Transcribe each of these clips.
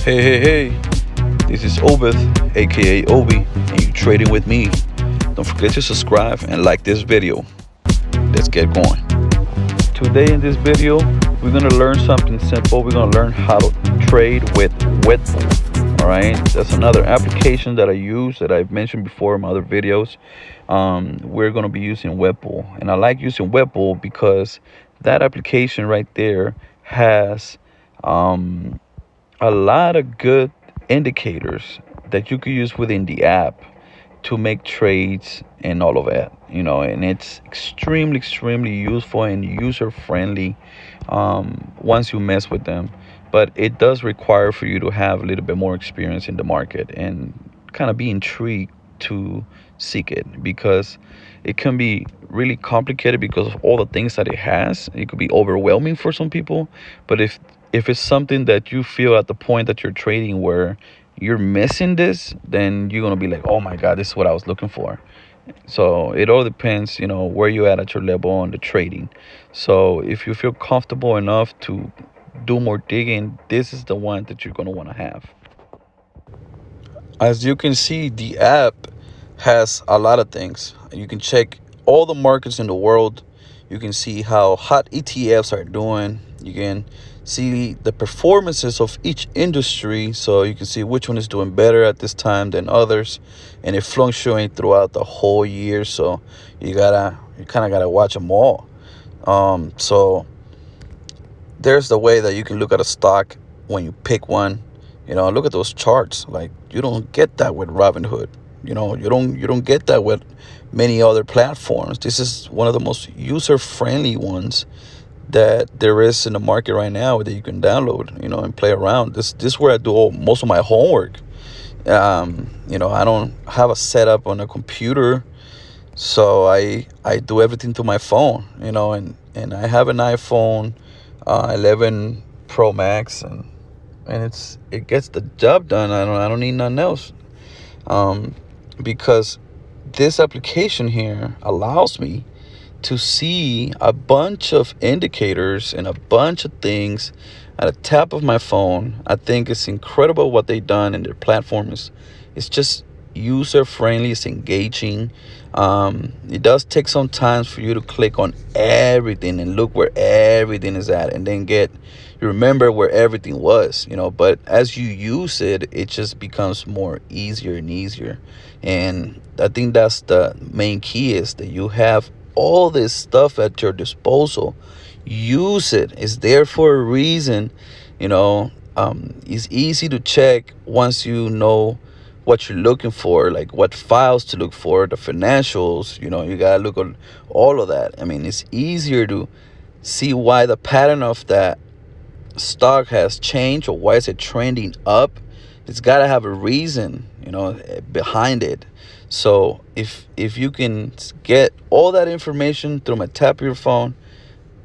Hey, this is Obeth, aka Obi, and you're trading with me. Don't forget to subscribe and like this video. Let's get going. Today in this video, we're gonna learn something simple. We're gonna learn how to trade with Webull. Alright, that's another application that I use that I've mentioned before in my other videos. We're gonna be using Webull, and I like using Webull because that application right there has a lot of good indicators that you could use within the app to make trades and all of that, and it's extremely useful and user friendly once you mess with them. But it does require for you to have a little bit more experience in the market and kind of be intrigued to seek it, because it can be really complicated because of all the things that it has. It could be overwhelming for some people. But if it's something that you feel at the point that you're trading where you're missing this, then you're gonna be like, oh my god, this is what I was looking for. So it all depends, where you at your level on the trading. So if you feel comfortable enough to do more digging, this is the one that you're gonna want to have. As you can see, the app has a lot of things. You can check all the markets in the world. You can see how hot ETFs are doing. You can see the performances of each industry, so you can see which one is doing better at this time than others, and it fluctuates throughout the whole year. So you kind of gotta watch them all. So there's the way that you can look at a stock when you pick one. Look at those charts. Like, you don't get that with Robinhood. You don't get that with many other platforms. This is one of the most user friendly ones that there is in the market right now that you can download, and play around. This is where I do most of my homework. I don't have a setup on a computer, so I do everything to my phone. And I have an iPhone 11 Pro Max, and it gets the job done. I don't need nothing else. Because this application here allows me to see a bunch of indicators and a bunch of things at a tap of my phone. I think it's incredible what they've done, and their platform it's just user friendly. It's engaging. It does take some time for you to click on everything and look where everything is at, and then you remember where everything was. But as you use it, it just becomes more easier and easier. And I think that's the main key, is that you have all this stuff at your disposal. Use it. It's there for a reason. It's easy to check once you know what you're looking for, like what files to look for, the financials. You gotta look at all of that. It's easier to see why the pattern of that stock has changed, or why is it trending up. It's got to have a reason, behind it. So if you can get all that information through a tap of your phone,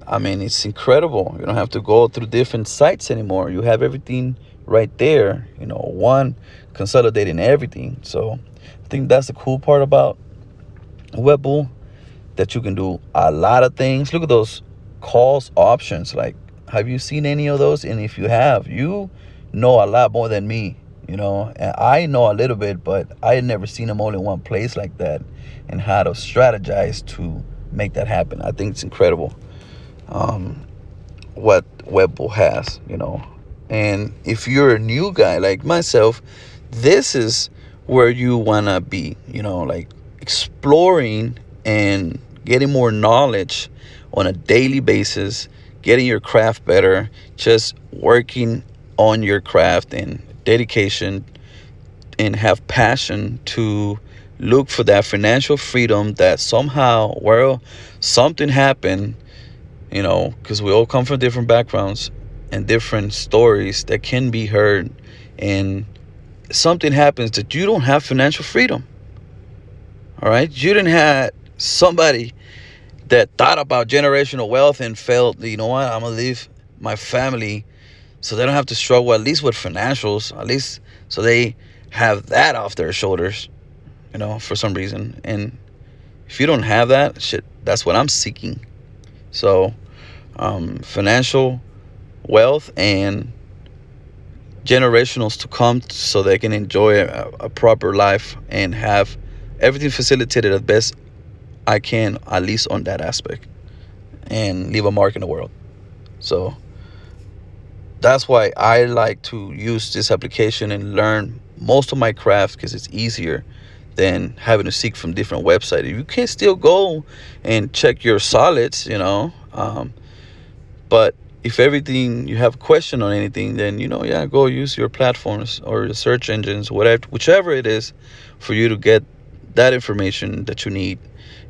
it's incredible. You don't have to go through different sites anymore. You have everything right there, one consolidating everything. So I think that's the cool part about Webull, that you can do a lot of things. Look at those calls options. Like, have you seen any of those? And if you have, you know a lot more than me. And I know a little bit, but I had never seen them all in one place like that, and how to strategize to make that happen. I think it's incredible what Webull has. And if you're a new guy like myself, this is where you want to be, like exploring and getting more knowledge on a daily basis, getting your craft better, just working on your craft and dedication, and have passion to look for that financial freedom that somehow, well, something happened, because we all come from different backgrounds and different stories that can be heard, and something happens that you don't have financial freedom. All right, you didn't have somebody that thought about generational wealth and felt, I'm gonna leave my family so they don't have to struggle, at least with financials, at least so they have that off their shoulders, for some reason. And if you don't have that shit, that's what I'm seeking. So financial wealth and generationals to come so they can enjoy a proper life and have everything facilitated as best I can, at least on that aspect, and leave a mark in the world. So that's why I like to use this application and learn most of my craft, because it's easier than having to seek from different websites. You can still go and check your solids, but if everything you have a question on anything, then yeah, go use your platforms or the search engines, whatever, whichever it is, for you to get that information that you need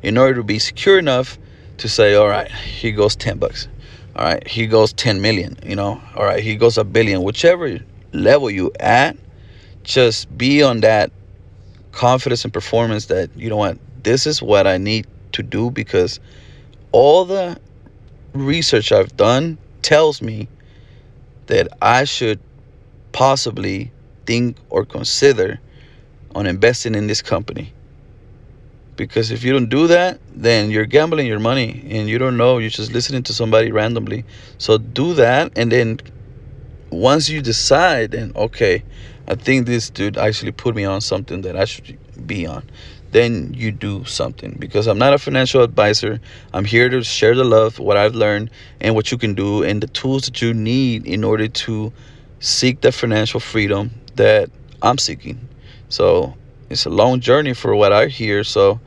in order to be secure enough to say, all right, here goes $10. All right, here goes 10 million. All right, here goes a billion. Whichever level you at, just be on that confidence and performance that, what, this is what I need to do, because all the research I've done tells me that I should possibly think or consider on investing in this company. Because if you don't do that, then you're gambling your money and you don't know, you're just listening to somebody randomly. So do that, and then once you decide, then okay, I think this dude actually put me on something that I should be on, then you do something. Because I'm not a financial advisor. I'm here to share the love, what I've learned, and what you can do, and the tools that you need in order to seek the financial freedom that I'm seeking. So it's a long journey for what I hear. So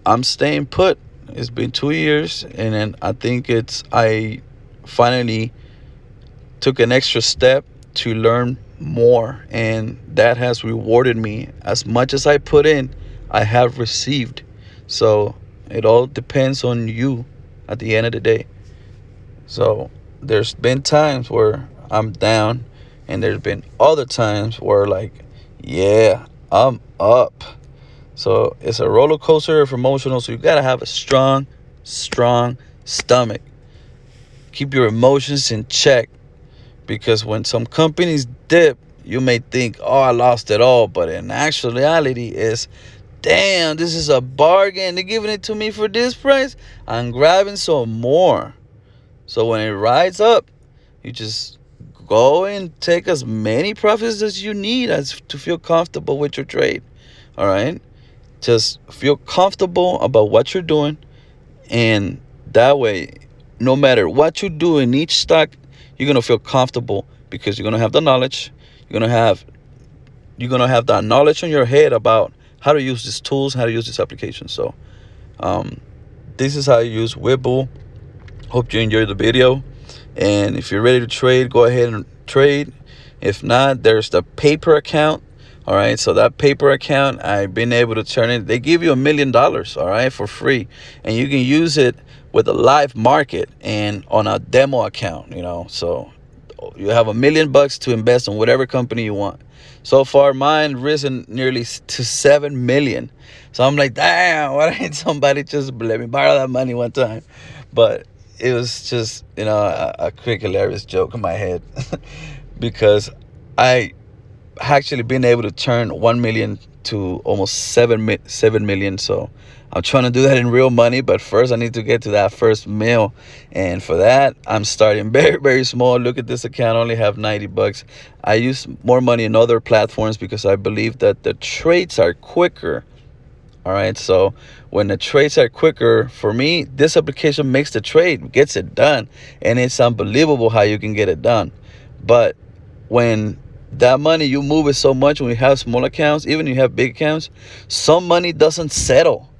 I'm staying put. It's been 2 years, and then I think I finally took an extra step to learn more, and that has rewarded me. As much as I put in, I have received. So it all depends on you at the end of the day. So there's been times where I'm down, and there's been other times where, like, yeah, I'm up. So it's a roller coaster of emotional. So you gotta have a strong stomach. Keep your emotions in check, because when some companies dip, you may think, oh, I lost it all, but in actual reality is, damn, this is a bargain. They're giving it to me for this price. I'm grabbing some more. So when it rides up, you just go and take as many profits as you need as to feel comfortable with your trade. All right, just feel comfortable about what you're doing, and that way, no matter what you do in each stock, you're gonna feel comfortable, because you're gonna have the knowledge. You're gonna have that knowledge in your head about how to use these tools, how to use this application. So this is how you use Webull. Hope you enjoyed the video, and if you're ready to trade, go ahead and trade. If not, there's the paper account. All right, so that paper account, I've been able to turn it. They give you $1 million, all right, for free, and you can use it with a live market and on a demo account. So you have $1 million to invest in whatever company you want. So far, mine risen nearly to 7 million. So I'm like, damn, why didn't somebody just let me borrow that money one time? But it was just, a quick hilarious joke in my head because I actually been able to turn 1 million to almost 7 million. So I'm trying to do that in real money, but first I need to get to that first mil, and for that I'm starting very, very small. Look at this account, I only have $90. I use more money in other platforms because I believe that the trades are quicker. All right, so when the trades are quicker, for me, this application makes the trade, gets it done, and it's unbelievable how you can get it done. But when that money, you move it so much, when you have small accounts, even if you have big accounts, some money doesn't settle.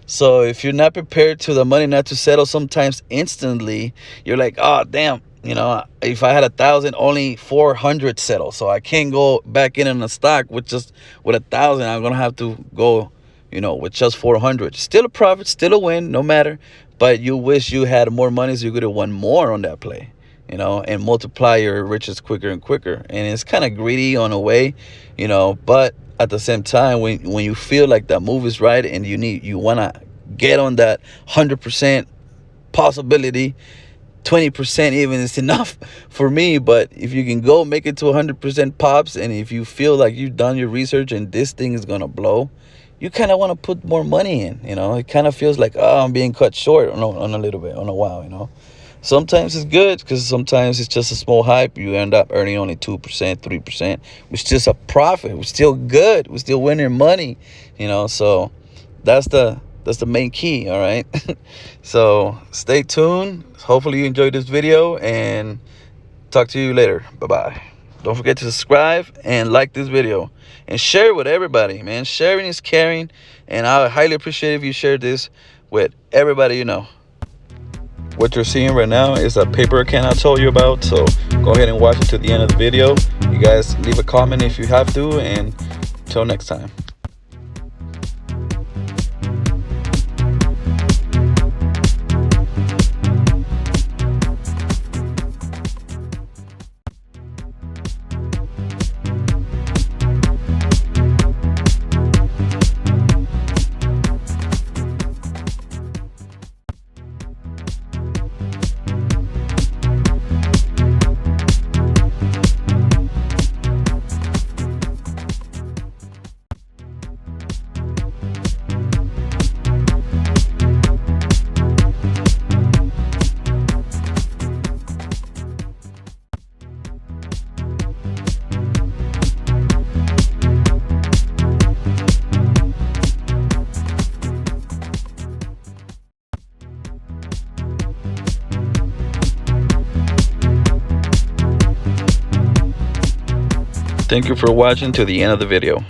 So if you're not prepared to the money not to settle sometimes instantly, you're like, oh, damn, if I had 1,000, only 400 settle. So I can't go back in on the stock with 1,000. I'm going to have to go, with just 400. Still a profit, still a win, no matter. But you wish you had more money so you could have won more on that play, and multiply your riches quicker and quicker. And it's kind of greedy on a way, but at the same time, when you feel like that move is right and you want to get on that 100% possibility, 20% even is enough for me. But if you can go make it to 100% pops, and if you feel like you've done your research and this thing is going to blow, you kind of want to put more money in. It kind of feels like, oh, I'm being cut short on a little bit, on a while, Sometimes it's good because sometimes it's just a small hype. You end up earning only 2%, 3%, which is just a profit. We're still good. We're still winning money, So that's the main key. All right. So stay tuned. Hopefully you enjoyed this video, and talk to you later. Bye-bye. Don't forget to subscribe and like this video and share it with everybody, man. Sharing is caring, and I would highly appreciate if you share this with everybody you know. What you're seeing right now is a paper account I told you about, so go ahead and watch it to the end of the video. You guys leave a comment if you have to, and until next time. Thank you for watching to the end of the video.